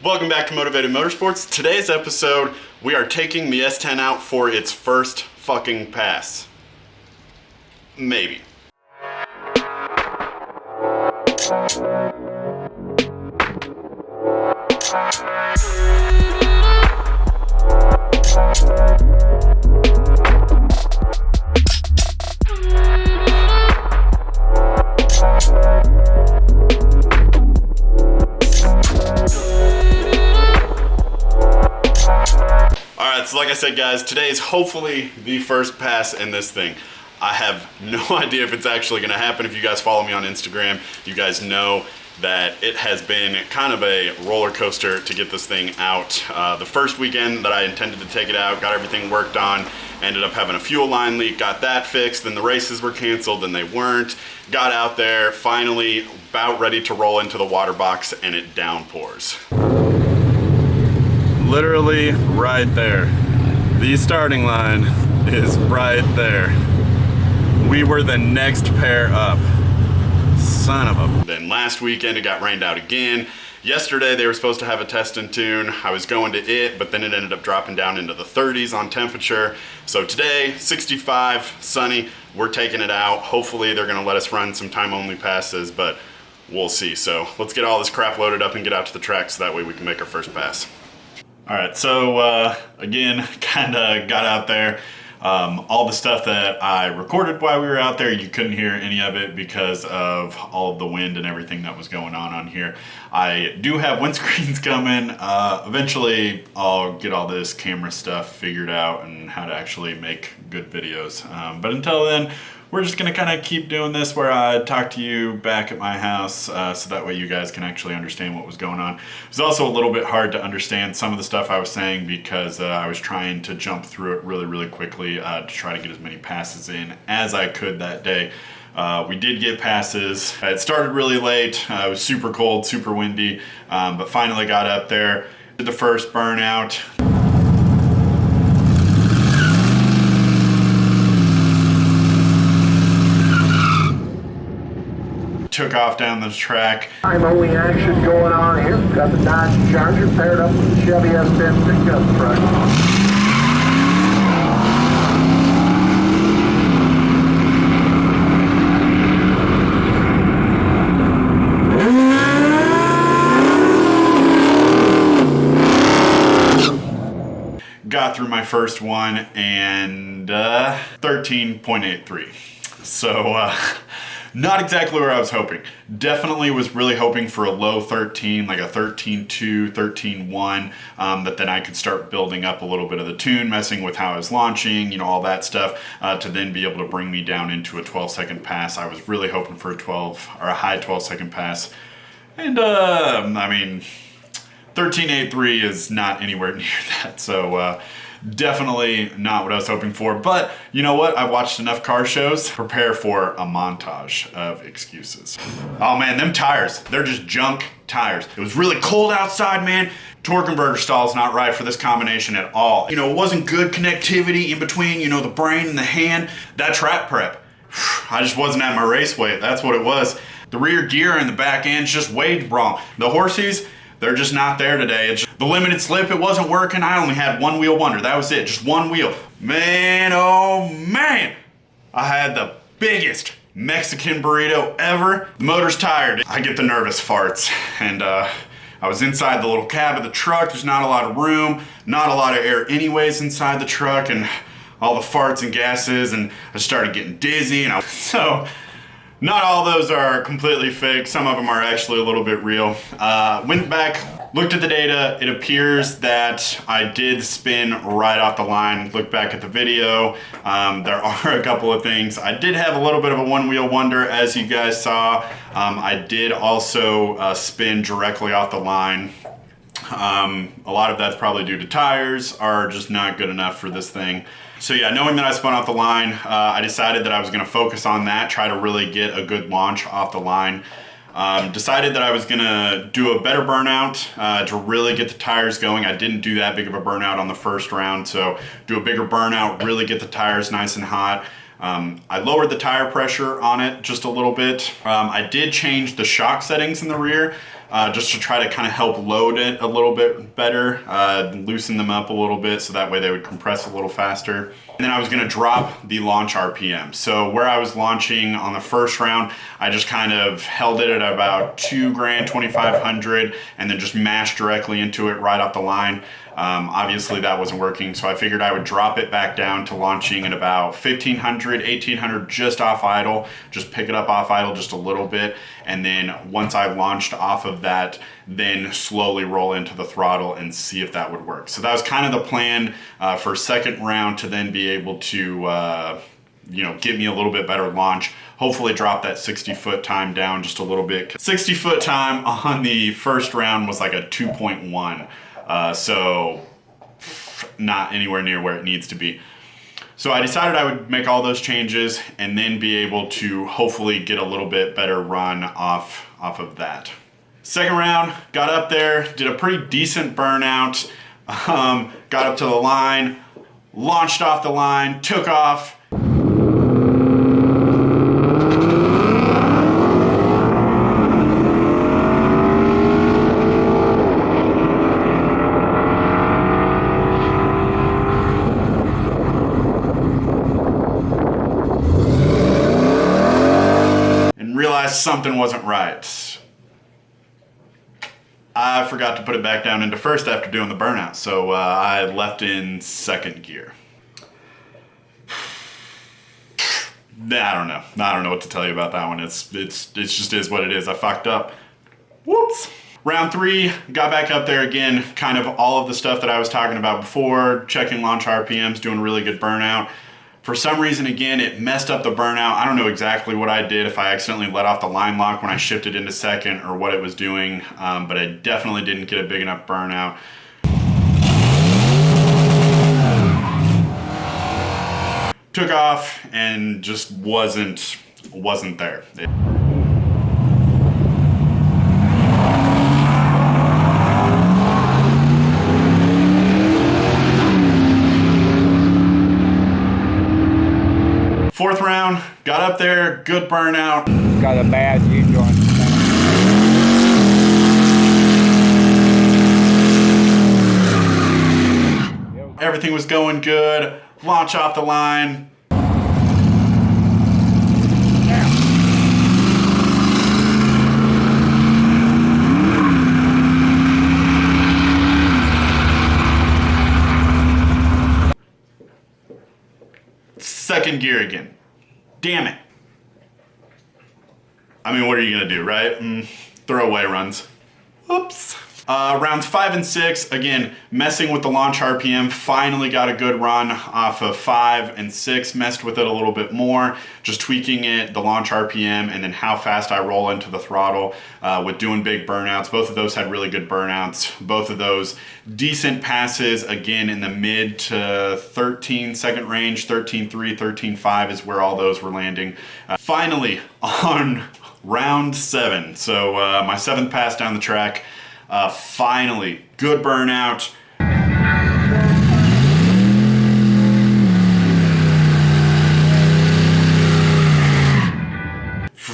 Welcome back to Motivated Motorsports. Today's episode, we are taking the S-10 out for its first fucking pass. Maybe. Alright, so like I said guys, today is hopefully the first pass in this thing. I have no idea if it's actually going to happen. If you guys follow me on Instagram, you guys know that it has been kind of a roller coaster to get this thing out. The first weekend that I intended to take it out, got everything worked on, ended up having a fuel line leak, got that fixed, then the races were canceled, then they weren't. Got out there, finally about ready to roll into the water box, and it downpours. Literally right there. The starting line is right there. We were the next pair up. Son of a... Then last weekend it got rained out again. Yesterday they were supposed to have a test and tune. I was going to it, but then it ended up dropping down into the 30s on temperature. So today, 65, sunny, we're taking it out. Hopefully they're gonna let us run some time only passes, but we'll see. So let's get all this crap loaded up and get out to the track so that way we can make our first pass. All right, so again, kind of got out there. All the stuff that I recorded while we were out there, you couldn't hear any of it because of all of the wind and everything that was going on here. I do have windscreens coming. Eventually, I'll get all this camera stuff figured out and how to actually make good videos. But until then, we're just gonna kind of keep doing this where I talk to you back at my house so that way you guys can actually understand what was going on. It was also a little bit hard to understand some of the stuff I was saying because I was trying to jump through it really quickly to try to get as many passes in as I could that day. We did get passes. It started really late. It was super cold, super windy, but finally got up there. Did the first burnout. Took off down this track. Time only action going on here. Got the Dodge Charger paired up with the Chevy S-10 pickup truck. Got through my first one and 13.83. So not exactly where I was hoping. Definitely was really hoping for a low 13, like a 13.2, 13.1, that then I could start building up a little bit of the tune, messing with how I was launching, you know, all that stuff, to then be able to bring me down into a 12-second pass. I was really hoping for a 12 or a high 12-second pass. And I mean, 13.83 is not anywhere near that. So definitely not what I was hoping for, but you know what? I've watched enough car shows. Prepare for a montage of excuses. Oh man, them tires, they're just junk tires. It was really cold outside, man. Torque converter stall's not right for this combination at all. You know, it wasn't good connectivity in between, you know, the brain and the hand. That track prep, I just wasn't at my race weight. That's what it was. The rear gear and the back end's just weighed wrong. The horsies, they're just not there today. It's just, the limited slip, it wasn't working. I only had one wheel wonder. That was it, just one wheel. Man, oh man. I had the biggest Mexican burrito ever. The motor's tired. I get the nervous farts. And I was inside the little cab of the truck. There's not a lot of room, not a lot of air anyways inside the truck, and all the farts and gases, and I started getting dizzy, and so not all those are completely fake. Some of them are actually a little bit real. Went back, looked at the data. It appears that I did spin right off the line. Looked back at the video. There are a couple of things. I did have a little bit of a one-wheel wonder, as you guys saw. I did also spin directly off the line. A lot of that's probably due to tires are just not good enough for this thing. So yeah, knowing that I spun off the line, I decided that I was gonna focus on that, try to really get a good launch off the line. Decided that I was gonna do a better burnout to really get the tires going. I didn't do that big of a burnout on the first round, so do a bigger burnout, really get the tires nice and hot. I lowered the tire pressure on it just a little bit. I did change the shock settings in the rear. just to try to kind of help load it a little bit better, loosen them up a little bit so that way they would compress a little faster. And then I was gonna drop the launch RPM. So where I was launching on the first round, I just kind of held it at about 2 grand, 2,500, and then just mashed directly into it right off the line. Obviously that wasn't working, so I figured I would drop it back down to launching at about 1,500, 1,800 just off idle, just pick it up off idle just a little bit, and then once I launched off of that, then slowly roll into the throttle and see if that would work. So that was kind of the plan for second round, to then be able to give me a little bit better launch, hopefully drop that 60-foot time down just a little bit. 60-foot time on the first round was like a 2.1. So not anywhere near where it needs to be. So I decided I would make all those changes and then be able to hopefully get a little bit better run off of that. Second round, got up there, did a pretty decent burnout, got up to the line, launched off the line, took off. Realized something wasn't right. I forgot to put it back down into first after doing the burnout, so I left in second gear. I don't know what to tell you about that one. It's just is what it is. I fucked up. Whoops. Round 3, got back up there again, kind of all of the stuff that I was talking about before, checking launch RPMs, doing a really good burnout. For some reason, again, it messed up the burnout. I don't know exactly what I did, if I accidentally let off the line lock when I shifted into second or what it was doing, but I definitely didn't get a big enough burnout. Took off and just wasn't there. Fourth round, got up there, good burnout. Got a bad U-joint. Everything was going good. Launch off the line. Second gear again. Damn it. I mean, what are you gonna do, right? Throwaway runs. Oops. Rounds 5 and 6, again, messing with the launch RPM, finally got a good run off of 5 and 6, messed with it a little bit more, just tweaking it, the launch RPM, and then how fast I roll into the throttle with doing big burnouts. Both of those had really good burnouts. Both of those decent passes, again, in the mid to 13 second range, 13.3, 13.5 is where all those were landing. Finally, on round 7, so my 7th pass down the track, finally, good burnout.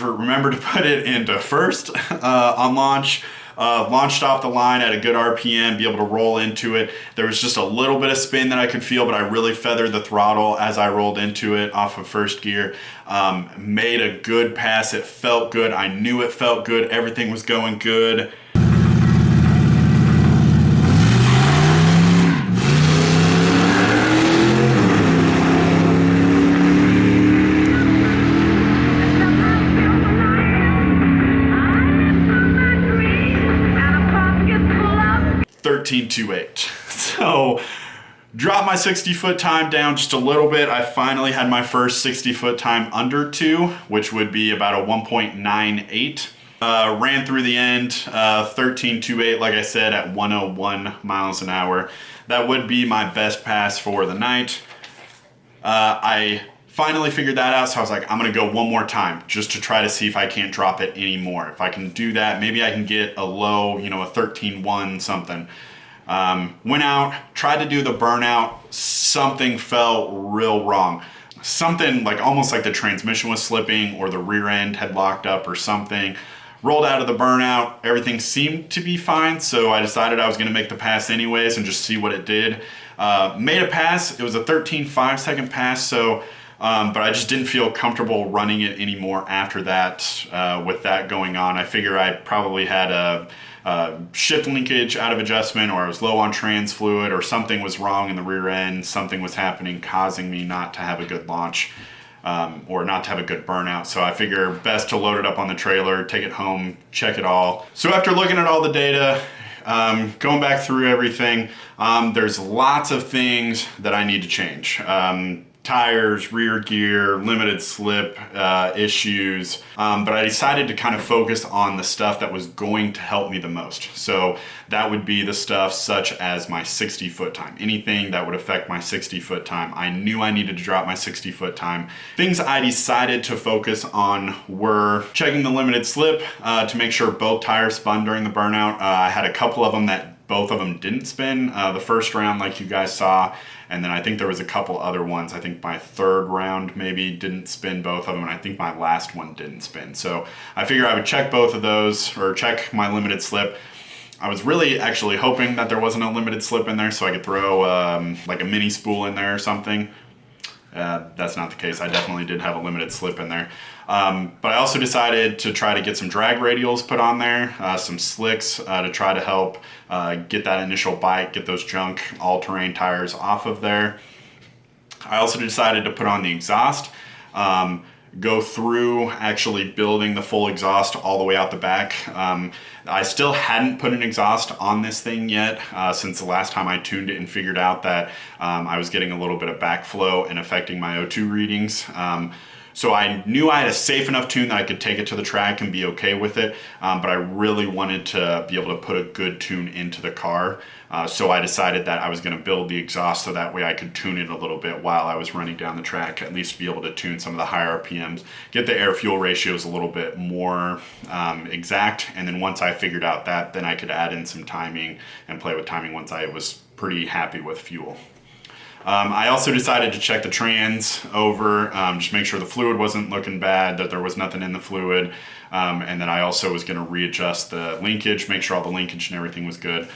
Remember to put it into first on launch. Launched off the line at a good RPM, be able to roll into it. There was just a little bit of spin that I could feel, but I really feathered the throttle as I rolled into it off of first gear. Made a good pass, it felt good. I knew it felt good, everything was going good. So dropped my 60-foot time down just a little bit. I finally had my first 60-foot time under 2, which would be about a 1.98. Ran through the end, 13.28, like I said, at 101 miles an hour. That would be my best pass for the night. I finally figured that out, so I was like, I'm gonna go one more time just to try to see if I can't drop it anymore. If I can do that, maybe I can get a low, a 13.1 something. Went out, tried to do the burnout, something felt real wrong. Something like almost like the transmission was slipping or the rear end had locked up or something. Rolled out of the burnout, everything seemed to be fine, so I decided I was gonna make the pass anyways and just see what it did. Made a pass, it was a 13.5 second pass, so, but I just didn't feel comfortable running it anymore after that, with that going on. I figure I probably had a shift linkage out of adjustment, or I was low on trans fluid, or something was wrong in the rear end, something was happening causing me not to have a good launch. Or not to have a good burnout. So I figure best to load it up on the trailer, take it home, check it all. So after looking at all the data, going back through everything, there's lots of things that I need to change. Tires, rear gear, limited slip issues, but I decided to kind of focus on the stuff that was going to help me the most. So that would be the stuff such as my 60-foot time. Anything that would affect my 60-foot time. I knew I needed to drop my 60-foot time. Things I decided to focus on were checking the limited slip to make sure both tires spun during the burnout. I had a couple of them that both of them didn't spin the first round like you guys saw, and then I think there was a couple other ones. I think my third round maybe didn't spin both of them, and I think my last one didn't spin. So I figured I would check both of those, or check my limited slip. I was really actually hoping that there wasn't a limited slip in there so I could throw like a mini spool in there or something. That's not the case. I definitely did have a limited slip in there. But I also decided to try to get some drag radials put on there, some slicks to try to help get that initial bite, get those junk all-terrain tires off of there. I also decided to put on the exhaust, go through actually building the full exhaust all the way out the back. I still hadn't put an exhaust on this thing yet since the last time I tuned it and figured out that I was getting a little bit of backflow and affecting my O2 readings. So I knew I had a safe enough tune that I could take it to the track and be okay with it, but I really wanted to be able to put a good tune into the car. So I decided that I was going to build the exhaust so that way I could tune it a little bit while I was running down the track, at least be able to tune some of the higher RPMs, get the air-fuel ratios a little bit more exact, and then once I figured out that, then I could add in some timing and play with timing once I was pretty happy with fuel. I also decided to check the trans over, just make sure the fluid wasn't looking bad, that there was nothing in the fluid, and then I also was going to readjust the linkage, make sure all the linkage and everything was good.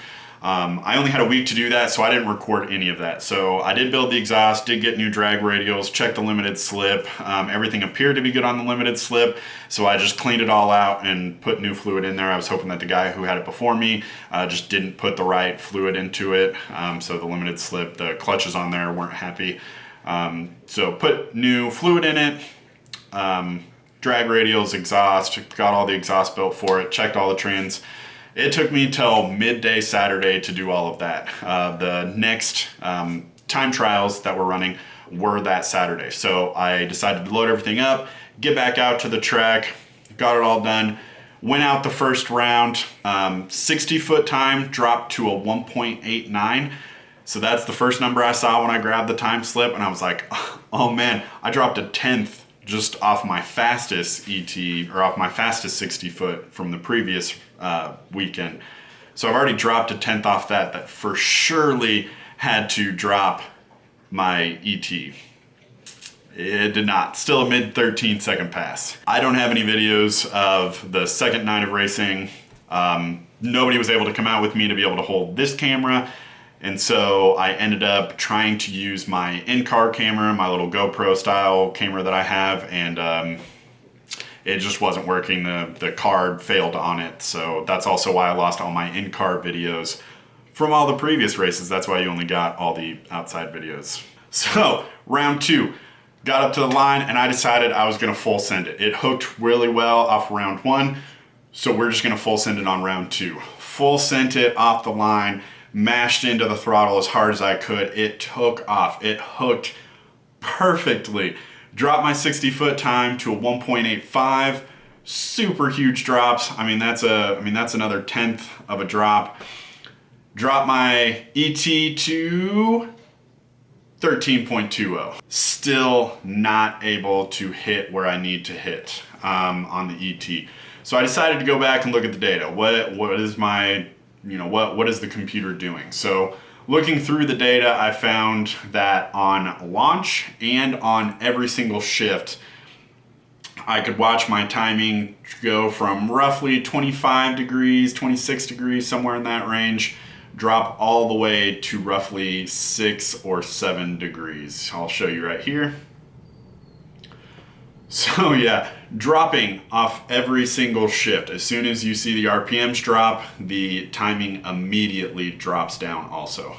I only had a week to do that, so I didn't record any of that. So I did build the exhaust, did get new drag radials, checked the limited slip. Everything appeared to be good on the limited slip, so I just cleaned it all out and put new fluid in there. I was hoping that the guy who had it before me just didn't put the right fluid into it. So the limited slip, the clutches on there weren't happy. So put new fluid in it, drag radials, exhaust, got all the exhaust built for it, checked all the trans. It took me till midday Saturday to do all of that. The next time trials that we're running were that Saturday. So I decided to load everything up, get back out to the track, got it all done, went out the first round, 60-foot time dropped to a 1.89. So that's the first number I saw when I grabbed the time slip, and I was like, oh man, I dropped a 10th just off my fastest ET, or off my fastest 60-foot from the previous weekend. So I've already dropped a 10th off that for surely had to drop my ET. It did not. Still a mid 13 second pass. I don't have any videos of the second night of racing. Nobody was able to come out with me to be able to hold this camera. And so I ended up trying to use my in-car camera, my little GoPro style camera that I have, and it just wasn't working. The card failed on it. So that's also why I lost all my in-car videos from all the previous races. That's why you only got all the outside videos. So round 2, got up to the line and I decided I was gonna full send it. It hooked really well off round 1. So we're just gonna full send it on round 2. Full sent it off the line, mashed into the throttle as hard as I could. It took off. It hooked perfectly. Dropped my 60-foot time to a 1.85. Super huge drops. I mean, that's another 10th of a drop. Dropped my ET to 13.20. Still not able to hit where I need to hit on the ET. So I decided to go back and look at the data. What is my, what is the computer doing? So looking through the data, I found that on launch and on every single shift, I could watch my timing go from roughly 25 degrees, 26 degrees, somewhere in that range, drop all the way to roughly 6 or 7 degrees. I'll show you right here. So yeah, dropping off every single shift. As soon as you see the RPMs drop, the timing immediately drops down also.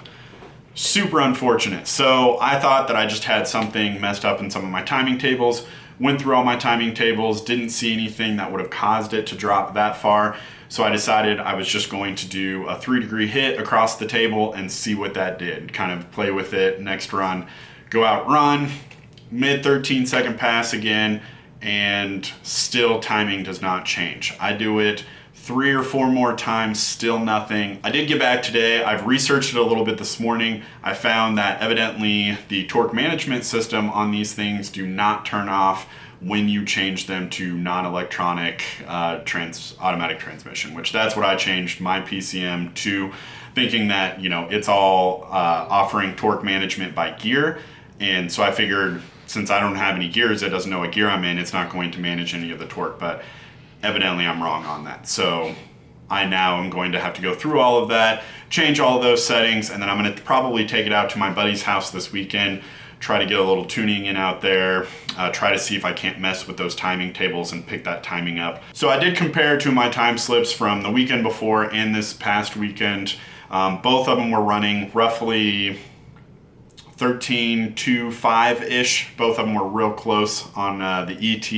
Super unfortunate. So I thought that I just had something messed up in some of my timing tables. Went through all my timing tables, didn't see anything that would have caused it to drop that far. So I decided I was just going to do a 3-degree hit across the table and see what that did. Kind of play with it, next run, go out, run, mid 13-second pass again, and still timing does not change. I do it 3 or 4 more times, still nothing. I did get back today. I've researched it a little bit this morning. I found that evidently the torque management system on these things do not turn off when you change them to non-electronic automatic transmission, which that's what I changed my PCM to, thinking that, you know, it's all offering torque management by gear. And so I figured, since I don't have any gears, it doesn't know what gear I'm in, it's not going to manage any of the torque, but evidently I'm wrong on that. So I now am going to have to go through all of that, change all of those settings, and then I'm going to probably take it out to my buddy's house this weekend, try to get a little tuning in out there, try to see if I can't mess with those timing tables and pick that timing up. So I did compare to my time slips from the weekend before and this past weekend. Both of them were running roughly 13.25-ish. Both of them were real close on the ET.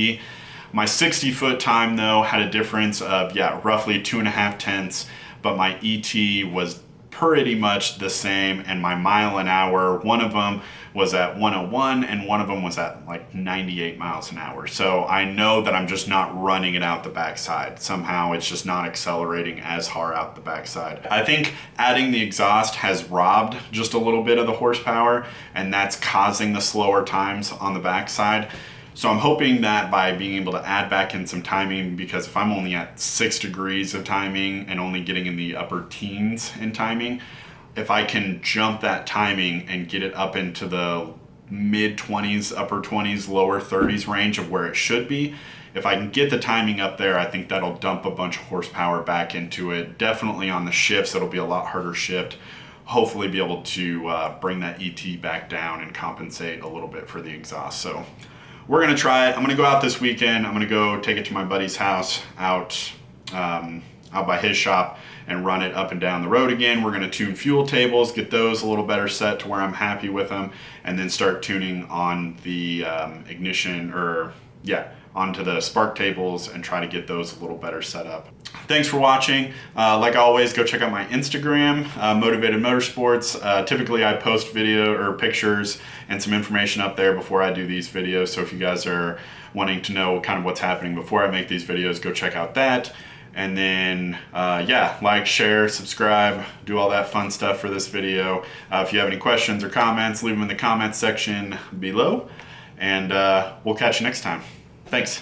My 60-foot time though had a difference of, yeah, roughly 2.5 tenths, but my ET was pretty much the same, and my mile an hour, one of them was at 101 and one of them was at like 98 miles an hour. So I know that I'm just not running it out the backside. Somehow it's just not accelerating as hard out the backside. I think adding the exhaust has robbed just a little bit of the horsepower, and that's causing the slower times on the backside. So I'm hoping that by being able to add back in some timing, because if I'm only at 6 degrees of timing and only getting in the upper teens in timing, if I can jump that timing and get it up into the mid 20s, upper 20s, lower 30s range of where it should be, if I can get the timing up there, I think that'll dump a bunch of horsepower back into it. Definitely on the shifts, it'll be a lot harder shift. Hopefully be able to bring that ET back down and compensate a little bit for the exhaust. So we're gonna try it. I'm gonna go out this weekend. I'm gonna go take it to my buddy's house out by his shop and run it up and down the road again. We're gonna tune fuel tables, get those a little better set to where I'm happy with them, and then start tuning on the ignition, or yeah, onto the spark tables, and try to get those a little better set up. Thanks for watching. Like always, go check out my Instagram, Motivated Motorsports. Typically I post video or pictures and some information up there before I do these videos. So if you guys are wanting to know kind of what's happening before I make these videos, go check out that. And then, yeah, like, share, subscribe, do all that fun stuff for this video. If you have any questions or comments, leave them in the comments section below. And we'll catch you next time. Thanks.